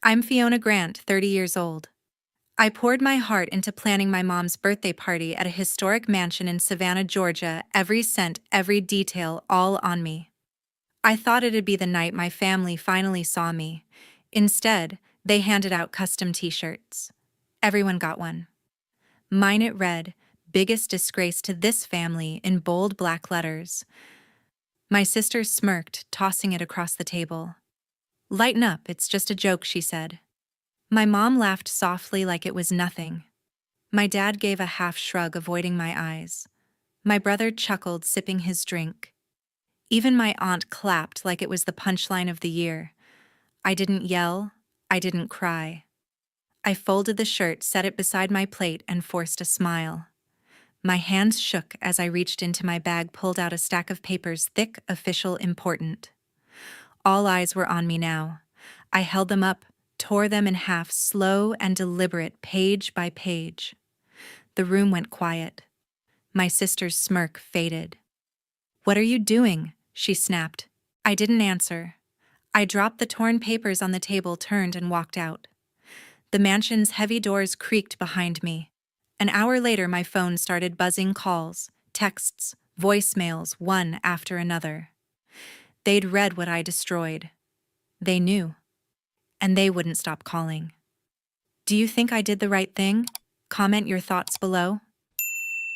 I'm Fiona Grant, 30 years old. I poured my heart into planning my mom's birthday party at a historic mansion in Savannah, Georgia, every cent, every detail, all on me. I thought it'd be the night my family finally saw me. Instead, they handed out custom t-shirts. Everyone got one. Mine it read, "Biggest disgrace to this family," in bold black letters. My sister smirked, tossing it across the table. "Lighten up, it's just a joke," she said. My mom laughed softly like it was nothing. My dad gave a half shrug, avoiding my eyes. My brother chuckled, sipping his drink. Even my aunt clapped like it was the punchline of the year. I didn't yell. I didn't cry. I folded the shirt, set it beside my plate, and forced a smile. My hands shook as I reached into my bag, pulled out a stack of papers, thick, official, important. All eyes were on me now. I held them up, tore them in half, slow and deliberate, page by page. The room went quiet. My sister's smirk faded. "What are you doing?" she snapped. I didn't answer. I dropped the torn papers on the table, turned, and walked out. The mansion's heavy doors creaked behind me. An hour later, my phone started buzzing, calls, texts, voicemails, one after another. They'd read what I destroyed. They knew. And they wouldn't stop calling. Do you think I did the right thing? Comment your thoughts below.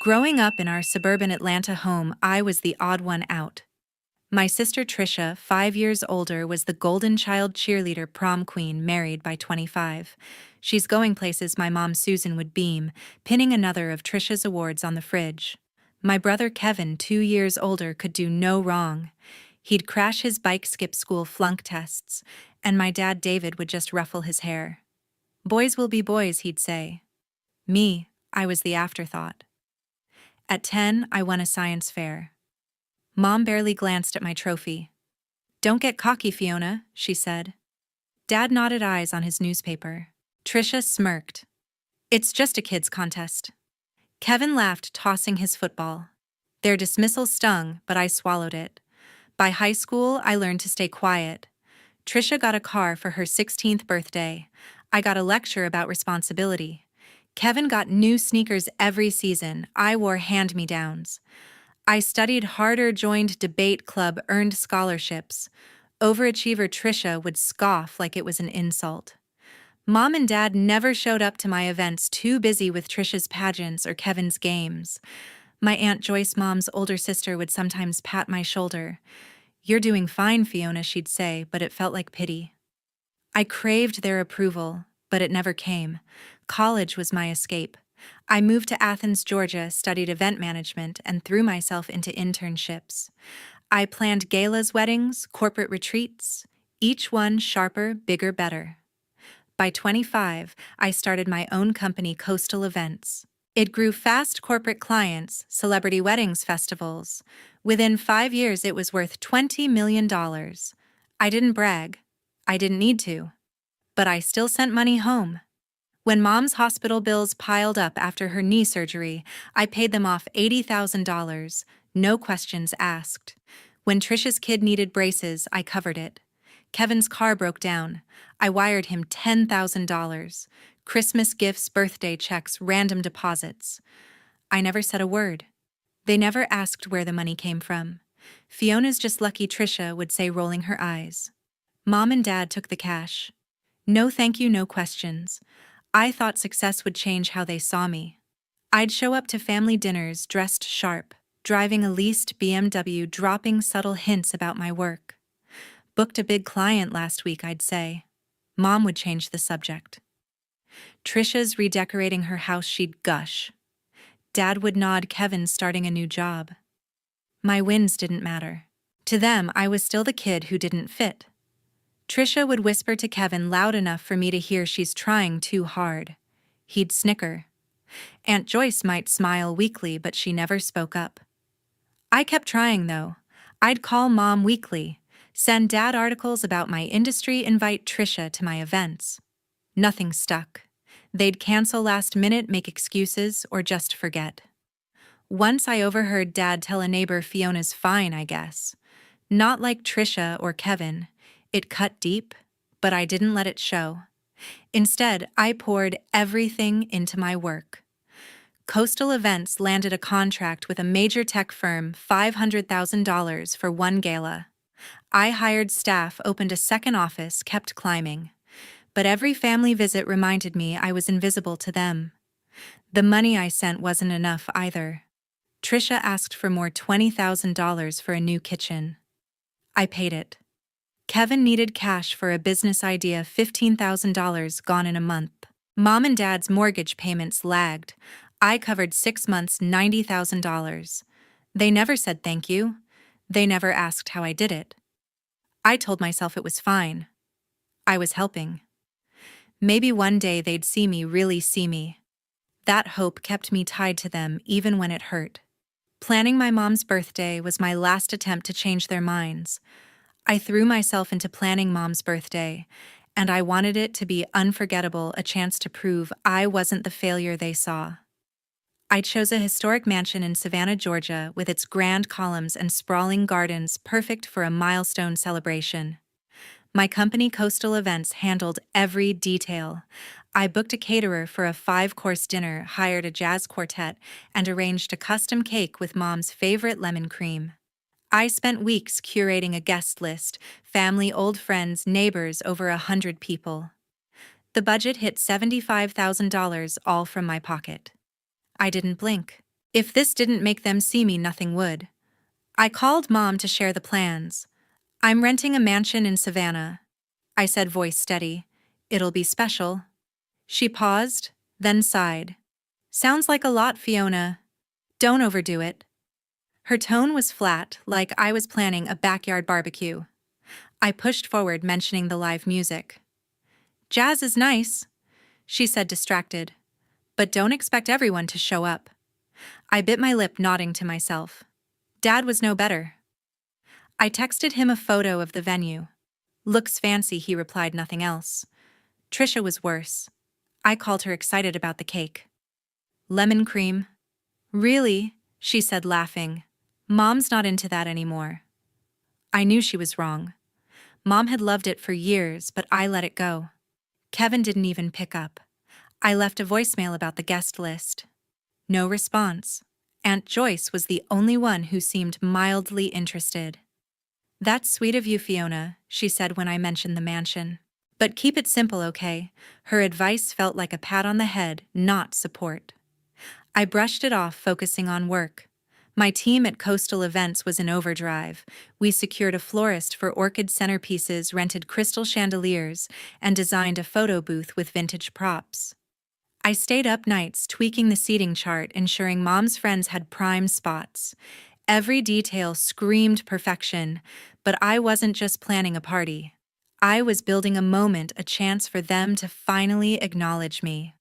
Growing up in our suburban Atlanta home, I was the odd one out. My sister Trisha, 5 years older, was the golden child cheerleader, prom queen, married by 25. She's going places my mom Susan would beam, pinning another of Trisha's awards on the fridge. My brother Kevin, 2 years older, could do no wrong. He'd crash his bike, skip school, flunk tests, and my dad David would just ruffle his hair. "Boys will be boys," he'd say. Me, I was the afterthought. At 10, I won a science fair. Mom barely glanced at my trophy. "Don't get cocky, Fiona," she said. Dad nodded, eyes on his newspaper. Trisha smirked. "It's just a kids' contest." Kevin laughed, tossing his football. Their dismissal stung, but I swallowed it. By high school, I learned to stay quiet. Trisha got a car for her 16th birthday. I got a lecture about responsibility. Kevin got new sneakers every season. I wore hand-me-downs. I studied harder, joined debate club, earned scholarships. Overachiever Trisha would scoff like it was an insult. Mom and Dad never showed up to my events, too busy with Trisha's pageants or Kevin's games. My Aunt Joyce, Mom's older sister, would sometimes pat my shoulder. "You're doing fine, Fiona," she'd say, but it felt like pity. I craved their approval, but it never came. College was my escape. I moved to Athens, Georgia, studied event management, and threw myself into internships. I planned galas, weddings, corporate retreats, each one sharper, bigger, better. By 25, I started my own company, Coastal Events. It grew fast: corporate clients, celebrity weddings, festivals. Within 5 years, it was worth $20 million. I didn't brag. I didn't need to. But I still sent money home. When Mom's hospital bills piled up after her knee surgery, I paid them off $80,000, no questions asked. When Trisha's kid needed braces, I covered it. Kevin's car broke down. I wired him $10,000. Christmas gifts, birthday checks, random deposits. I never said a word. They never asked where the money came from. "Fiona's just lucky," Trisha would say, rolling her eyes. Mom and Dad took the cash. No thank you, no questions. I thought success would change how they saw me. I'd show up to family dinners dressed sharp, driving a leased BMW, dropping subtle hints about my work. "Booked a big client last week," I'd say. Mom would change the subject. "Trisha's redecorating her house," she'd gush. Dad would nod. "Kevin's starting a new job." My wins didn't matter. To them, I was still the kid who didn't fit. Trisha would whisper to Kevin loud enough for me to hear, "She's trying too hard." He'd snicker. Aunt Joyce might smile weakly, but she never spoke up. I kept trying, though. I'd call Mom weekly, send Dad articles about my industry, invite Trisha to my events. Nothing stuck. They'd cancel last minute, make excuses, or just forget. Once I overheard Dad tell a neighbor, "Fiona's fine, I guess." Not like Trisha or Kevin. It cut deep, but I didn't let it show. Instead, I poured everything into my work. Coastal Events landed a contract with a major tech firm, $500,000 for one gala. I hired staff, opened a second office, kept climbing. But every family visit reminded me I was invisible to them. The money I sent wasn't enough either. Trisha asked for more $20,000 for a new kitchen. I paid it. Kevin needed cash for a business idea, $15,000 gone in a month. Mom and Dad's mortgage payments lagged. I covered 6 months, $90,000. They never said thank you. They never asked how I did it. I told myself it was fine. I was helping. Maybe one day they'd see me, really see me. That hope kept me tied to them even when it hurt. Planning my mom's birthday was my last attempt to change their minds. I threw myself into planning Mom's birthday, and I wanted it to be unforgettable, a chance to prove I wasn't the failure they saw. I chose a historic mansion in Savannah, Georgia, with its grand columns and sprawling gardens, perfect for a milestone celebration. My company, Coastal Events, handled every detail. I booked a caterer for a 5-course dinner, hired a jazz quartet, and arranged a custom cake with Mom's favorite lemon cream. I spent weeks curating a guest list, family, old friends, neighbors, over 100 people. The budget hit $75,000, all from my pocket. I didn't blink. If this didn't make them see me, nothing would. I called Mom to share the plans. "I'm renting a mansion in Savannah," I said, voice steady. "It'll be special." She paused, then sighed. "Sounds like a lot, Fiona. Don't overdo it." Her tone was flat, like I was planning a backyard barbecue. I pushed forward, mentioning the live music. "Jazz is nice," she said, distracted. "But don't expect everyone to show up." I bit my lip, nodding to myself. Dad was no better. I texted him a photo of the venue. "Looks fancy," he replied, nothing else. Trisha was worse. I called her, excited about the cake. "Lemon cream." "Really?" she said, laughing. "Mom's not into that anymore." I knew she was wrong. Mom had loved it for years, but I let it go. Kevin didn't even pick up. I left a voicemail about the guest list. No response. Aunt Joyce was the only one who seemed mildly interested. "That's sweet of you, Fiona," she said when I mentioned the mansion. "But keep it simple, okay?" Her advice felt like a pat on the head, not support. I brushed it off, focusing on work. My team at Coastal Events was in overdrive. We secured a florist for orchid centerpieces, rented crystal chandeliers, and designed a photo booth with vintage props. I stayed up nights tweaking the seating chart, ensuring Mom's friends had prime spots. Every detail screamed perfection, but I wasn't just planning a party. I was building a moment, a chance for them to finally acknowledge me.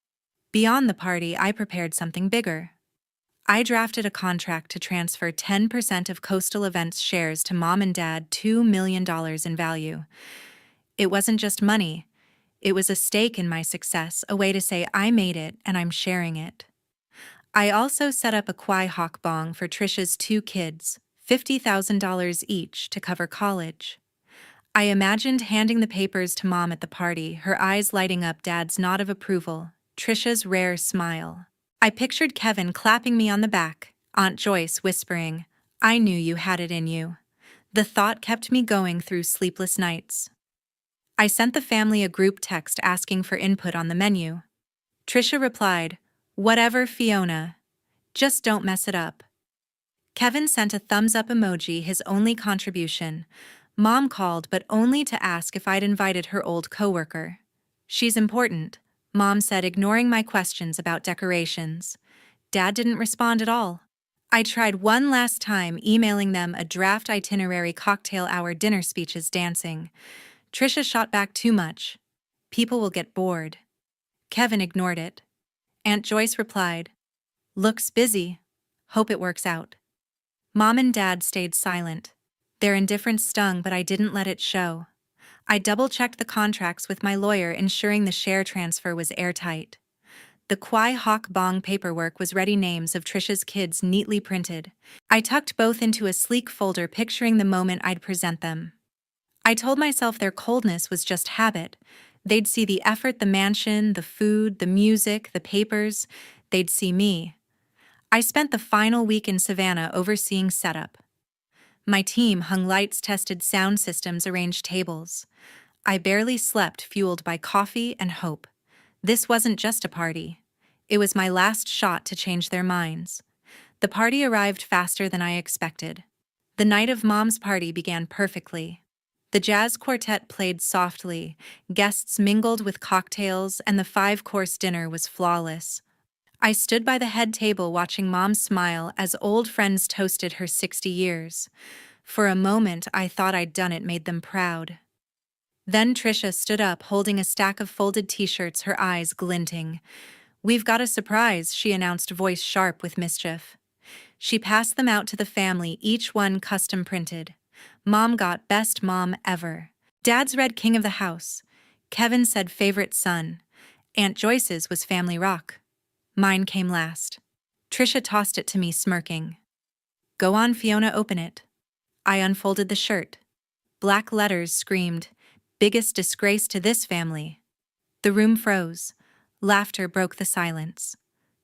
Beyond the party, I prepared something bigger. I drafted a contract to transfer 10% of Coastal Events shares to Mom and Dad, $2 million in value. It wasn't just money. It was a stake in my success, a way to say I made it and I'm sharing it. I also set up a Kwai Hawk bong for Trisha's 2 kids, $50,000 each, to cover college. I imagined handing the papers to Mom at the party, her eyes lighting up, Dad's nod of approval, Trisha's rare smile. I pictured Kevin clapping me on the back, Aunt Joyce whispering, "I knew you had it in you." The thought kept me going through sleepless nights. I sent the family a group text asking for input on the menu. Trisha replied, "Whatever, Fiona. Just don't mess it up." Kevin sent a thumbs-up emoji, his only contribution. Mom called, but only to ask if I'd invited her old coworker. "She's important," Mom said, ignoring my questions about decorations. Dad didn't respond at all. I tried one last time, emailing them a draft itinerary, cocktail hour, dinner speeches, dancing. Trisha shot back, "Too much. People will get bored." Kevin ignored it. Aunt Joyce replied, "Looks busy. Hope it works out." Mom and Dad stayed silent. Their indifference stung, but I didn't let it show. I double-checked the contracts with my lawyer, ensuring the share transfer was airtight. The Kwai Hawk bong paperwork was ready, names of Trisha's kids neatly printed. I tucked both into a sleek folder, picturing the moment I'd present them. I told myself their coldness was just habit. They'd see the effort, the mansion, the food, the music, the papers. They'd see me. I spent the final week in Savannah overseeing setup. My team hung lights, tested sound systems, arranged tables. I barely slept, fueled by coffee and hope. This wasn't just a party. It was my last shot to change their minds. The party arrived faster than I expected. The night of Mom's party began perfectly. The jazz quartet played softly, guests mingled with cocktails, and the five-course dinner was flawless. I stood by the head table watching Mom smile as old friends toasted her 60 years. For a moment, I thought I'd done it, made them proud. Then Trisha stood up, holding a stack of folded t-shirts, her eyes glinting. "We've got a surprise," she announced, voice sharp with mischief. She passed them out to the family, each one custom printed. Mom got Best Mom Ever. Dad's read King of the House. Kevin said Favorite Son. Aunt Joyce's was Family Rock. Mine came last. Trisha tossed it to me, smirking. "Go on, Fiona, open it." I unfolded the shirt. Black letters screamed, "Biggest disgrace to this family." The room froze. Laughter broke the silence.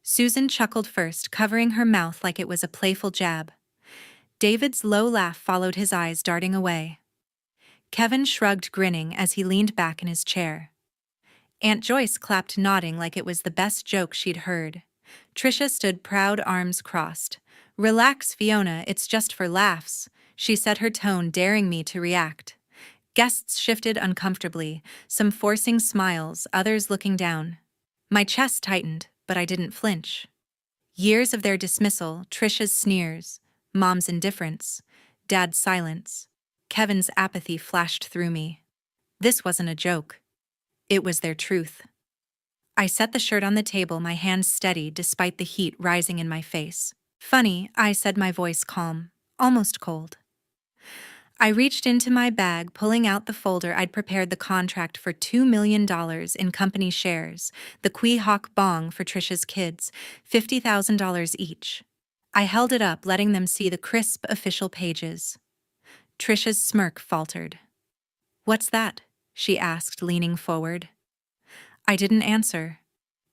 Susan chuckled first, covering her mouth like it was a playful jab. David's low laugh followed his eyes darting away. Kevin shrugged, grinning as he leaned back in his chair. Aunt Joyce clapped, nodding like it was the best joke she'd heard. Trisha stood proud, arms crossed. "Relax, Fiona, it's just for laughs," she said, her tone daring me to react. Guests shifted uncomfortably, some forcing smiles, others looking down. My chest tightened, but I didn't flinch. Years of their dismissal, Trisha's sneers, Mom's indifference, Dad's silence, Kevin's apathy flashed through me. This wasn't a joke. It was their truth. I set the shirt on the table, my hands steady despite the heat rising in my face. "Funny," I said, my voice calm, almost cold. I reached into my bag, pulling out the folder I'd prepared, the contract for $2 million in company shares, the Qui Hoc Bong for Trisha's kids, $50,000 each. I held it up, letting them see the crisp official pages. Trisha's smirk faltered. "What's that?" she asked, leaning forward. I didn't answer.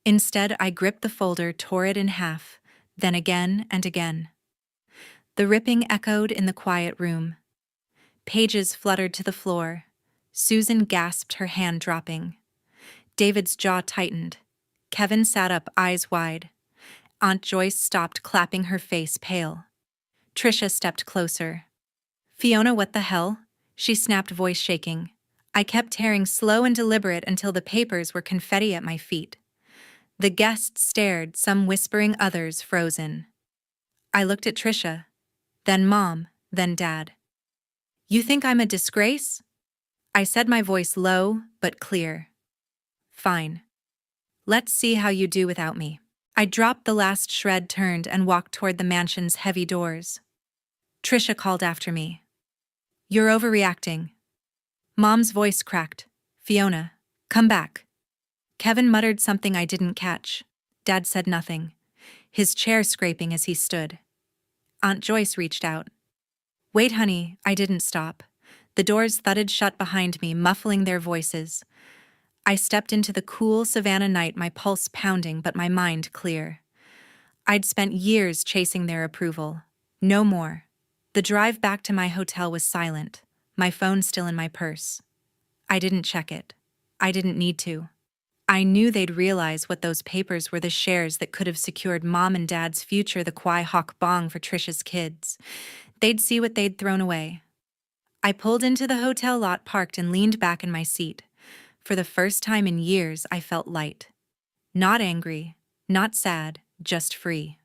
Instead, I gripped the folder, tore it in half, then again and again. The ripping echoed in the quiet room. Pages fluttered to the floor. Susan gasped, her hand dropping. David's jaw tightened. Kevin sat up, eyes wide. Aunt Joyce stopped, clapping, her face pale. Trisha stepped closer. "Fiona, what the hell?" she snapped, voice shaking. I kept tearing, slow and deliberate, until the papers were confetti at my feet. The guests stared, some whispering, others frozen. I looked at Trisha, then Mom, then Dad. "You think I'm a disgrace?" I said, my voice low but clear. "Fine. Let's see how you do without me." I dropped the last shred, turned, and walked toward the mansion's heavy doors. Trisha called after me. "You're overreacting." Mom's voice cracked. "Fiona, come back." Kevin muttered something I didn't catch. Dad said nothing, his chair scraping as he stood. Aunt Joyce reached out. "Wait, honey." I didn't stop. The doors thudded shut behind me, muffling their voices. I stepped into the cool Savannah night, my pulse pounding but my mind clear. I'd spent years chasing their approval. No more. The drive back to my hotel was silent, my phone still in my purse. I didn't check it. I didn't need to. I knew they'd realize what those papers were, the shares that could have secured Mom and Dad's future, the Qui Hoc Bong for Trisha's kids. They'd see what they'd thrown away. I pulled into the hotel lot, parked, and leaned back in my seat. For the first time in years, I felt light. Not angry, not sad, just free.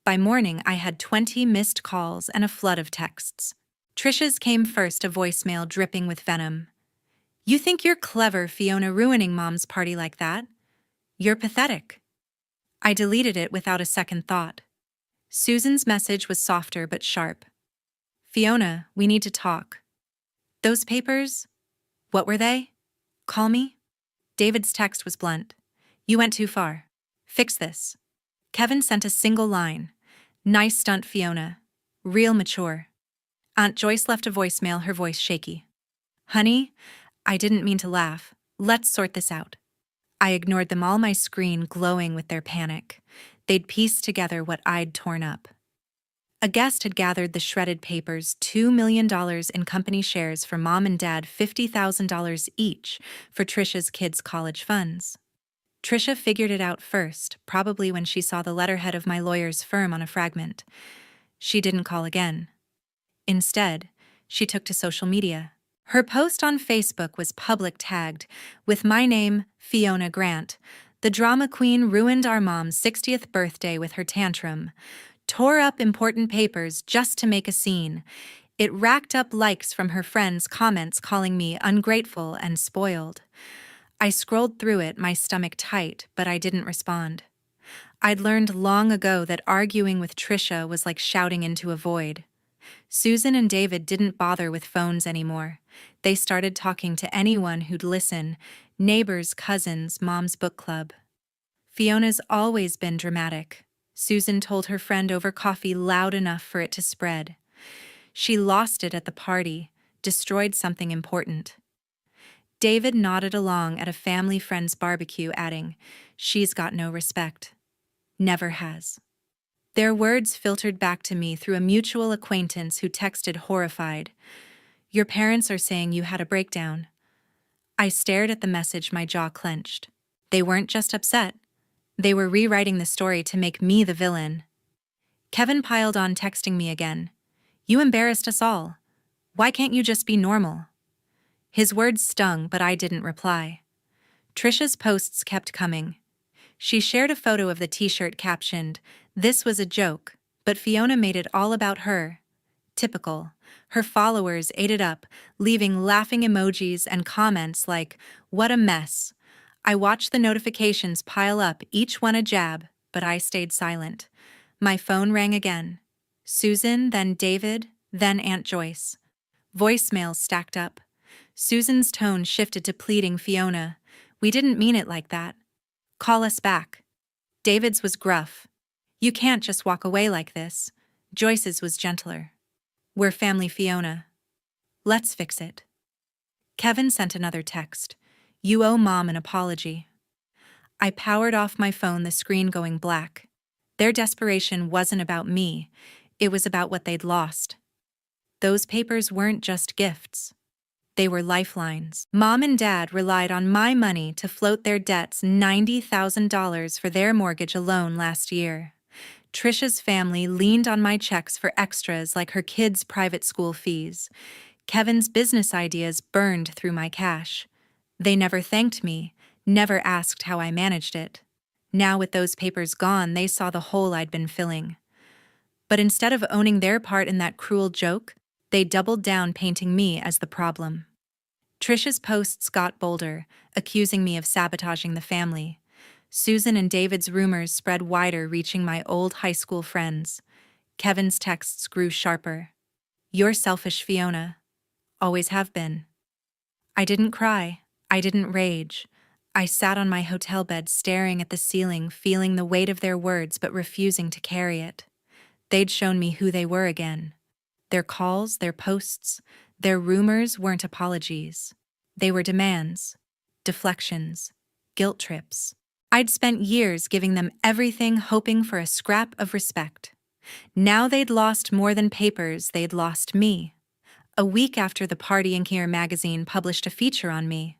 By morning, I had 20 missed calls and a flood of texts. Trisha's came first, a voicemail dripping with venom. "You think you're clever, Fiona, ruining Mom's party like that? You're pathetic." I deleted it without a second thought. Susan's message was softer but sharp. "Fiona, we need to talk." "Those papers? What were they? Call me?" David's text was blunt. "You went too far. Fix this." Kevin sent a single line. "Nice stunt, Fiona. Real mature." Aunt Joyce left a voicemail, her voice shaky. "Honey, I didn't mean to laugh. Let's sort this out. I ignored them all, my screen glowing with their panic. They'd pieced together what I'd torn up. A guest had gathered the shredded papers, $2 million in company shares for mom and dad, $50,000 each for Trisha's kids' college funds. Trisha figured it out first, probably when she saw the letterhead of my lawyer's firm on a fragment. She didn't call again. Instead, she took to social media. Her post on Facebook was public tagged, with my name, Fiona Grant. The drama queen ruined our mom's 60th birthday with her tantrum, tore up important papers just to make a scene. It racked up likes from her friends' comments calling me ungrateful and spoiled. I scrolled through it, my stomach tight, but I didn't respond. I'd learned long ago that arguing with Trisha was like shouting into a void. Susan and David didn't bother with phones anymore. They started talking to anyone who'd listen, neighbors, cousins, mom's book club. Fiona's always been dramatic. Susan told her friend over coffee loud enough for it to spread. She lost it at the party, destroyed something important. David nodded along at a family friend's barbecue, adding, "She's got no respect. Never has." Their words filtered back to me through a mutual acquaintance who texted horrified, "Your parents are saying you had a breakdown." I stared at the message, my jaw clenched. They weren't just upset. They were rewriting the story to make me the villain. Kevin piled on, texting me again. "You embarrassed us all. Why can't you just be normal?" His words stung, but I didn't reply. Trisha's posts kept coming. She shared a photo of the t-shirt captioned, "This was a joke," but Fiona made it all about her. Typical. Her followers ate it up, leaving laughing emojis and comments like, "What a mess." I watched the notifications pile up, each one a jab, but I stayed silent. My phone rang again. Susan, then David, then Aunt Joyce. Voicemails stacked up. Susan's tone shifted to pleading, "Fiona, we didn't mean it like that. Call us back." David's was gruff. "You can't just walk away like this." Joyce's was gentler. "We're family, Fiona. Let's fix it." Kevin sent another text. "You owe mom an apology." I powered off my phone, the screen going black. Their desperation wasn't about me. It was about what they'd lost. Those papers weren't just gifts. They were lifelines. Mom and Dad relied on my money to float their debts, $90,000 for their mortgage alone last year. Trisha's family leaned on my checks for extras like her kids' private school fees. Kevin's business ideas burned through my cash. They never thanked me, never asked how I managed it. Now with those papers gone, they saw the hole I'd been filling. But instead of owning their part in that cruel joke, they doubled down, painting me as the problem. Trisha's posts got bolder, accusing me of sabotaging the family. Susan and David's rumors spread wider, reaching my old high school friends. Kevin's texts grew sharper. "You're selfish, Fiona. Always have been." I didn't cry. I didn't rage. I sat on my hotel bed, staring at the ceiling, feeling the weight of their words but refusing to carry it. They'd shown me who they were again. Their calls, their posts, their rumors weren't apologies. They were demands, deflections, guilt trips. I'd spent years giving them everything, hoping for a scrap of respect. Now they'd lost more than papers, they'd lost me. A week after the party, Inkier magazine published a feature on me.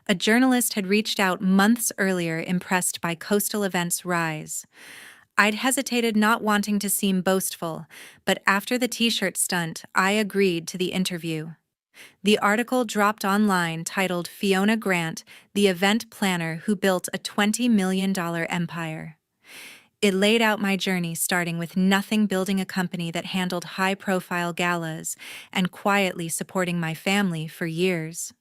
A journalist had reached out months earlier, impressed by coastal events' rise. I'd hesitated, not wanting to seem boastful, but after the t-shirt stunt, I agreed to the interview. The article dropped online, titled "Fiona Grant, the event planner who built a $20 million empire." It laid out my journey, starting with nothing, building a company that handled high-profile galas, and quietly supporting my family for years.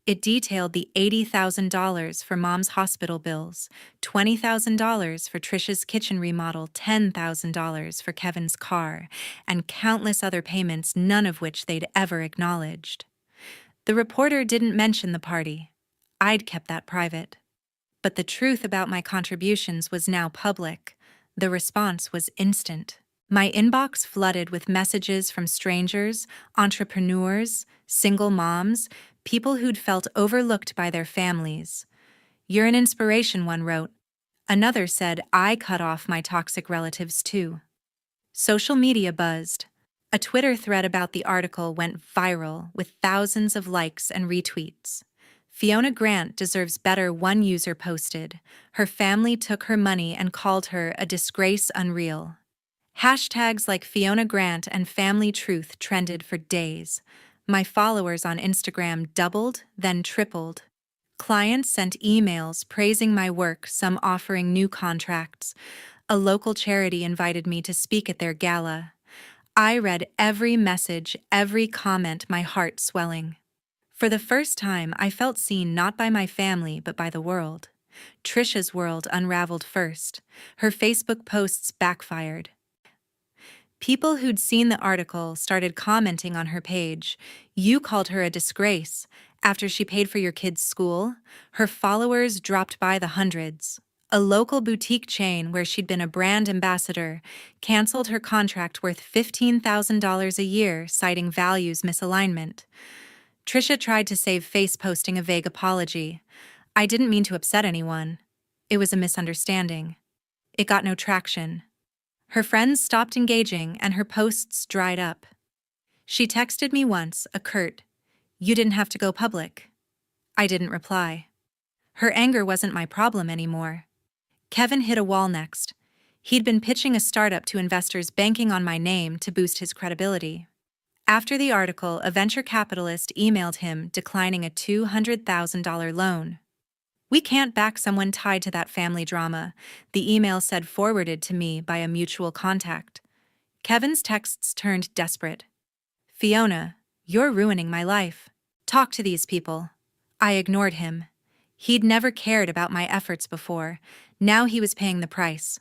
It detailed the $80,000 for mom's hospital bills, $20,000 for Trisha's kitchen remodel, $10,000 for Kevin's car, and countless other payments, none of which they'd ever acknowledged. The reporter didn't mention the party. I'd kept that private. But the truth about my contributions was now public. The response was instant. My inbox flooded with messages from strangers, entrepreneurs, single moms, People who'd felt overlooked by their families. "You're an inspiration," one wrote. Another said, "I cut off my toxic relatives too." Social media buzzed. A Twitter thread about the article went viral with thousands of likes and retweets. "Fiona Grant deserves better," one user posted. "Her family took her money and called her a disgrace unreal." Hashtags like Fiona Grant and Family Truth trended for days. My followers on Instagram doubled, then tripled. Clients sent emails praising my work, some offering new contracts. A local charity invited me to speak at their gala. I read every message, every comment, my heart swelling. For the first time, I felt seen not by my family but by the world. Trisha's world unraveled first. Her Facebook posts backfired. People who'd seen the article started commenting on her page. "You called her a disgrace after she paid for your kids' school." Her followers dropped by the hundreds. A local boutique chain where she'd been a brand ambassador canceled her contract worth $15,000 a year, citing values misalignment. Trisha tried to save face, posting a vague apology. "I didn't mean to upset anyone. It was a misunderstanding." It got no traction. Her friends stopped engaging and her posts dried up. She texted me once, a curt, "You didn't have to go public." I didn't reply. Her anger wasn't my problem anymore. Kevin hit a wall next. He'd been pitching a startup to investors, banking on my name to boost his credibility. After the article, a venture capitalist emailed him declining a $200,000 loan. "We can't back someone tied to that family drama," the email said, forwarded to me by a mutual contact. Kevin's texts turned desperate. "Fiona, you're ruining my life. Talk to these people." I ignored him. He'd never cared about my efforts before. Now he was paying the price.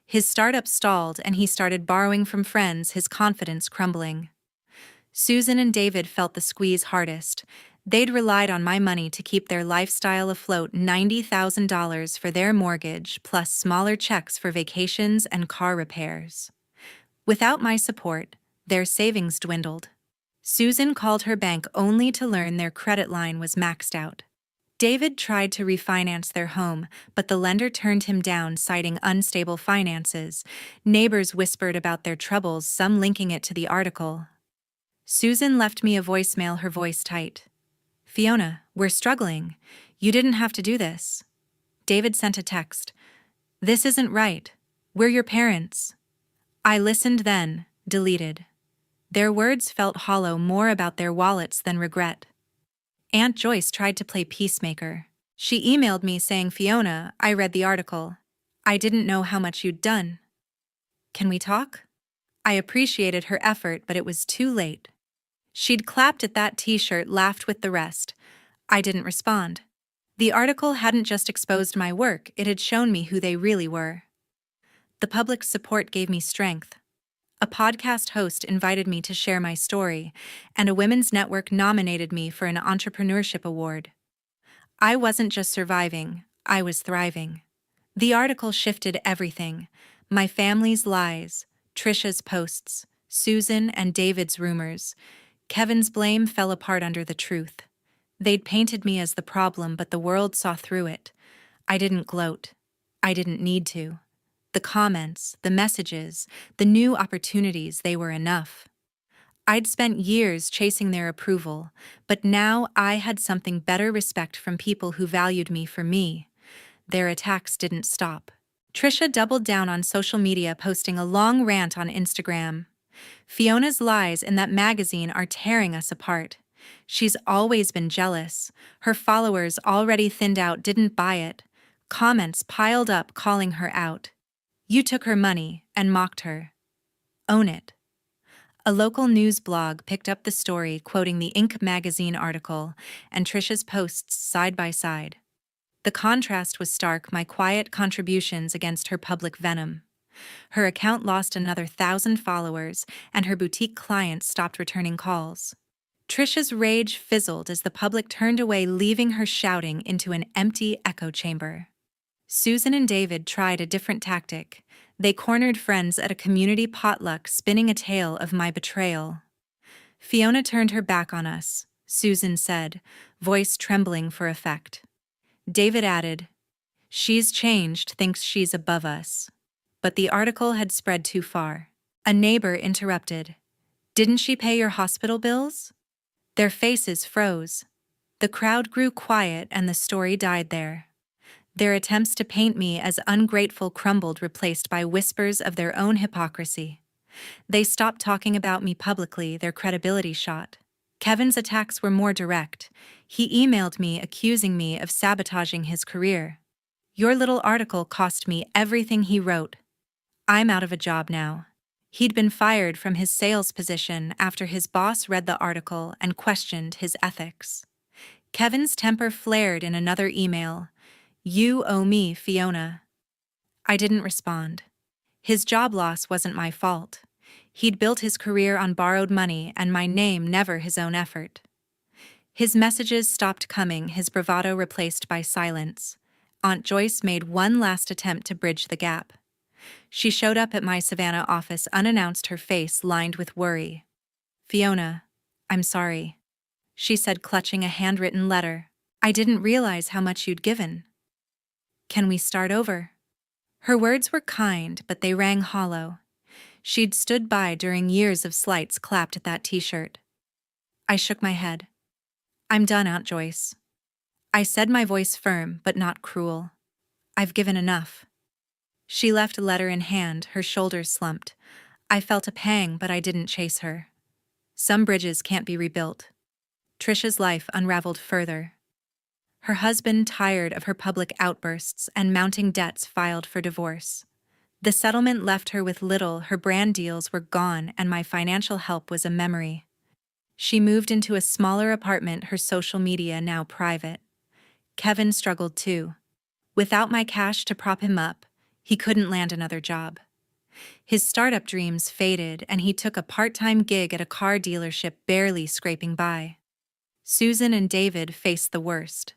His startup stalled and he started borrowing from friends, his confidence crumbling. Susan and David felt the squeeze hardest. They'd relied on my money to keep their lifestyle afloat, $90,000 for their mortgage, plus smaller checks for vacations and car repairs. Without my support, their savings dwindled. Susan called her bank only to learn their credit line was maxed out. David tried to refinance their home, but the lender turned him down, citing unstable finances. Neighbors whispered about their troubles, some linking it to the article. Susan left me a voicemail, her voice tight. "Fiona, we're struggling. You didn't have to do this." David sent a text. "This isn't right. We're your parents." I listened, then deleted. Their words felt hollow, more about their wallets than regret. Aunt Joyce tried to play peacemaker. She emailed me saying, "Fiona, I read the article. I didn't know how much you'd done. Can we talk?" I appreciated her effort, but it was too late. She'd clapped at that t-shirt, laughed with the rest. I didn't respond. The article hadn't just exposed my work, it had shown me who they really were. The public's support gave me strength. A podcast host invited me to share my story, and a women's network nominated me for an entrepreneurship award. I wasn't just surviving, I was thriving. The article shifted everything: my family's lies, Trisha's posts, Susan and David's rumors. Kevin's blame fell apart under the truth. They'd painted me as the problem, but the world saw through it. I didn't gloat. I didn't need to. The comments, the messages, the new opportunities, they were enough. I'd spent years chasing their approval, but now I had something better: respect from people who valued me for me. Their attacks didn't stop. Trisha doubled down on social media, posting a long rant on Instagram. "Fiona's lies in that magazine are tearing us apart. She's always been jealous. Her followers, already thinned out, didn't buy it." Comments piled up calling her out. "You took her money and mocked her. Own it." A local news blog picked up the story, quoting the Inc. magazine article and Trisha's posts side by side. The contrast was stark: my quiet contributions against her public venom. Her account lost another 1,000 followers, and her boutique clients stopped returning calls. Trisha's rage fizzled as the public turned away, leaving her shouting into an empty echo chamber. Susan and David tried a different tactic. They cornered friends at a community potluck, spinning a tale of my betrayal. "Fiona turned her back on us," Susan said, voice trembling for effect. David added, "She's changed, thinks she's above us." But the article had spread too far. A neighbor interrupted. "Didn't she pay your hospital bills?" Their faces froze. The crowd grew quiet and the story died there. Their attempts to paint me as ungrateful crumbled, replaced by whispers of their own hypocrisy. They stopped talking about me publicly, their credibility shot. Kevin's attacks were more direct. He emailed me accusing me of sabotaging his career. "Your little article cost me everything," he wrote. "I'm out of a job now." He'd been fired from his sales position after his boss read the article and questioned his ethics. Kevin's temper flared in another email. "You owe me, Fiona." I didn't respond. His job loss wasn't my fault. He'd built his career on borrowed money and my name, never his own effort. His messages stopped coming, his bravado replaced by silence. Aunt Joyce made one last attempt to bridge the gap. She showed up at my Savannah office unannounced, her face lined with worry. "Fiona, I'm sorry," she said, clutching a handwritten letter. "I didn't realize how much you'd given. Can we start over?" Her words were kind, but they rang hollow. She'd stood by during years of slights clapped at that t-shirt. I shook my head. "I'm done, Aunt Joyce." I said, my voice firm but not cruel. "I've given enough." She left, a letter in hand, her shoulders slumped. I felt a pang, but I didn't chase her. Some bridges can't be rebuilt. Trisha's life unraveled further. Her husband, tired of her public outbursts and mounting debts, filed for divorce. The settlement left her with little, her brand deals were gone, and my financial help was a memory. She moved into a smaller apartment, her social media now private. Kevin struggled too. Without my cash to prop him up, he couldn't land another job. His startup dreams faded, and he took a part-time gig at a car dealership, barely scraping by. Susan and David faced the worst.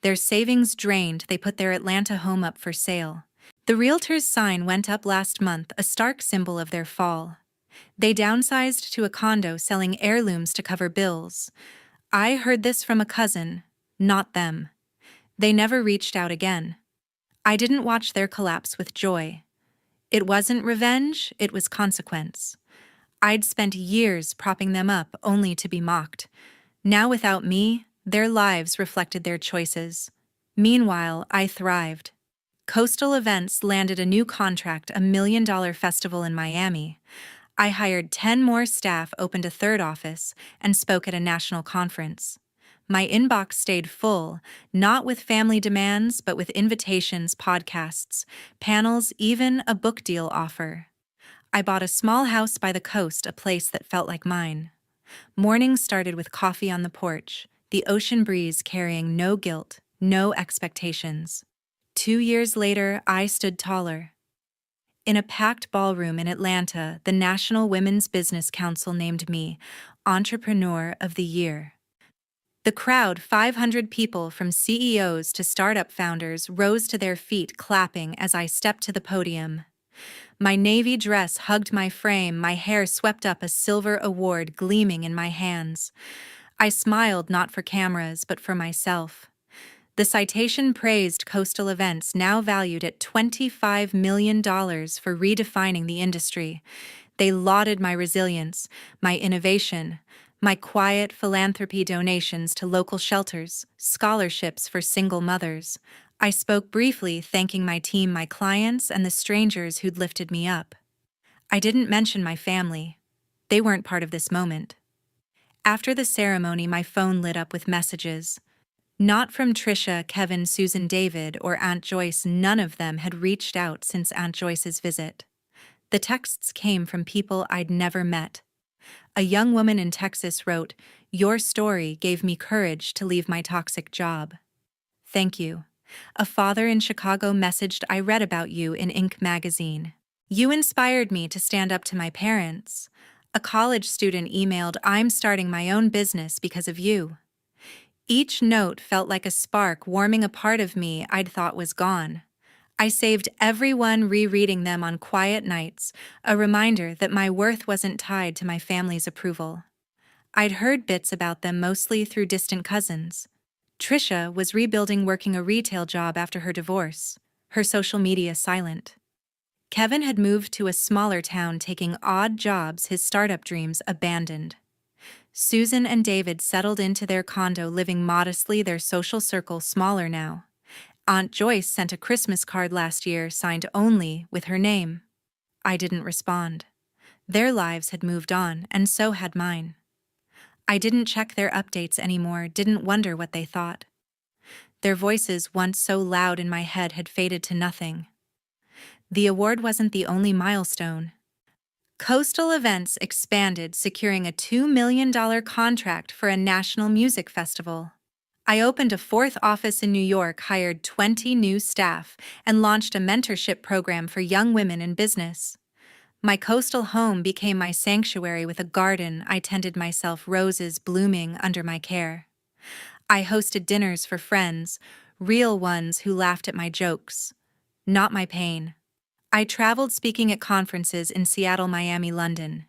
Their savings drained, they put their Atlanta home up for sale. The realtor's sign went up last month, a stark symbol of their fall. They downsized to a condo, selling heirlooms to cover bills. I heard this from a cousin, not them. They never reached out again. I didn't watch their collapse with joy. It wasn't revenge, it was consequence. I'd spent years propping them up only to be mocked. Now, without me, their lives reflected their choices. Meanwhile, I thrived. Coastal Events landed a new contract, a $1 million festival in Miami. I hired 10 more staff, opened a third office, and spoke at a national conference. My inbox stayed full, not with family demands, but with invitations, podcasts, panels, even a book deal offer. I bought a small house by the coast, a place that felt like mine. Mornings started with coffee on the porch, the ocean breeze carrying no guilt, no expectations. 2 years later, I stood taller. In a packed ballroom in Atlanta, the National Women's Business Council named me Entrepreneur of the Year. The crowd, 500 people from CEOs to startup founders, rose to their feet, clapping as I stepped to the podium. My navy dress hugged my frame, my hair swept up, a silver award gleaming in my hands. I smiled, not for cameras, but for myself. The citation praised Coastal Events, now valued at $25 million, for redefining the industry. They lauded my resilience, my innovation, my quiet philanthropy, donations to local shelters, scholarships for single mothers. I spoke briefly, thanking my team, my clients, and the strangers who'd lifted me up. I didn't mention my family. They weren't part of this moment. After the ceremony, my phone lit up with messages. Not from Trisha, Kevin, Susan, David, or Aunt Joyce. None of them had reached out since Aunt Joyce's visit. The texts came from people I'd never met. A young woman in Texas wrote, "Your story gave me courage to leave my toxic job. Thank you." A father in Chicago messaged, "I read about you in Inc. magazine. You inspired me to stand up to my parents." A college student emailed, "I'm starting my own business because of you." Each note felt like a spark warming a part of me I'd thought was gone. I saved every one, rereading them on quiet nights, a reminder that my worth wasn't tied to my family's approval. I'd heard bits about them mostly through distant cousins. Trisha was rebuilding working a retail job after her divorce, her social media silent. Kevin had moved to a smaller town taking odd jobs his startup dreams abandoned. Susan and David settled into their condo living modestly, their social circle smaller now. Aunt Joyce sent a Christmas card last year signed only with her name. I didn't respond. Their lives had moved on, and so had mine. I didn't check their updates anymore, didn't wonder what they thought. Their voices, once so loud in my head, had faded to nothing. The award wasn't the only milestone. Coastal Events expanded, securing a $2 million contract for a national music festival. I opened a fourth office in New York, hired 20 new staff, and launched a mentorship program for young women in business. My coastal home became my sanctuary with a garden I tended myself, roses blooming under my care. I hosted dinners for friends, real ones who laughed at my jokes, not my pain. I traveled speaking at conferences in Seattle, Miami, London.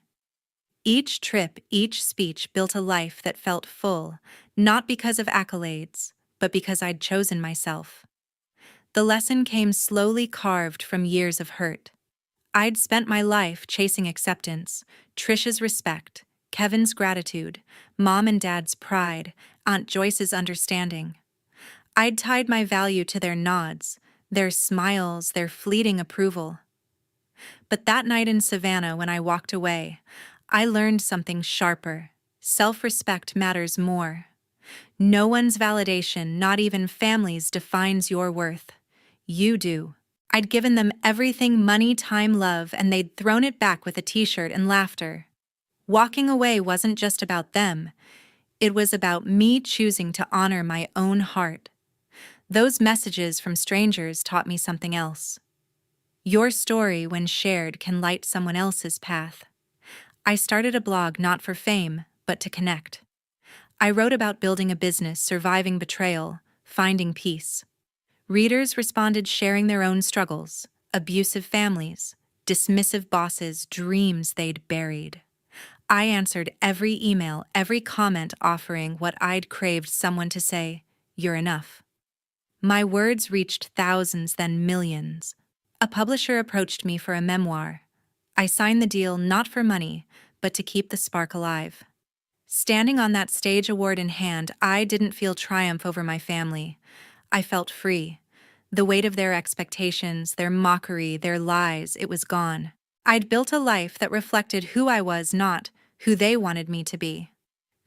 Each trip, each speech built a life that felt full, not because of accolades, but because I'd chosen myself. The lesson came slowly, carved from years of hurt. I'd spent my life chasing acceptance, Trisha's respect, Kevin's gratitude, Mom and Dad's pride, Aunt Joyce's understanding. I'd tied my value to their nods, their smiles, their fleeting approval. But that night in Savannah, when I walked away, I learned something sharper. Self-respect matters more. No one's validation, not even family's, defines your worth. You do. I'd given them everything: money, time, love, and they'd thrown it back with a t-shirt and laughter. Walking away wasn't just about them. It was about me choosing to honor my own heart. Those messages from strangers taught me something else. Your story, when shared, can light someone else's path. I started a blog not for fame, but to connect. I wrote about building a business, surviving betrayal, finding peace. Readers responded, sharing their own struggles, abusive families, dismissive bosses, dreams they'd buried. I answered every email, every comment, offering what I'd craved: someone to say, "You're enough." My words reached thousands, then millions. A publisher approached me for a memoir. I signed the deal not for money, but to keep the spark alive. Standing on that stage, award in hand, I didn't feel triumph over my family. I felt free. The weight of their expectations, their mockery, their lies, it was gone. I'd built a life that reflected who I was, not who they wanted me to be.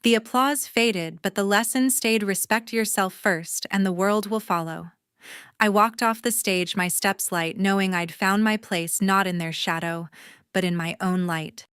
The applause faded, but the lesson stayed: respect yourself first, and the world will follow. I walked off the stage, my steps light, knowing I'd found my place not in their shadow, but in my own light.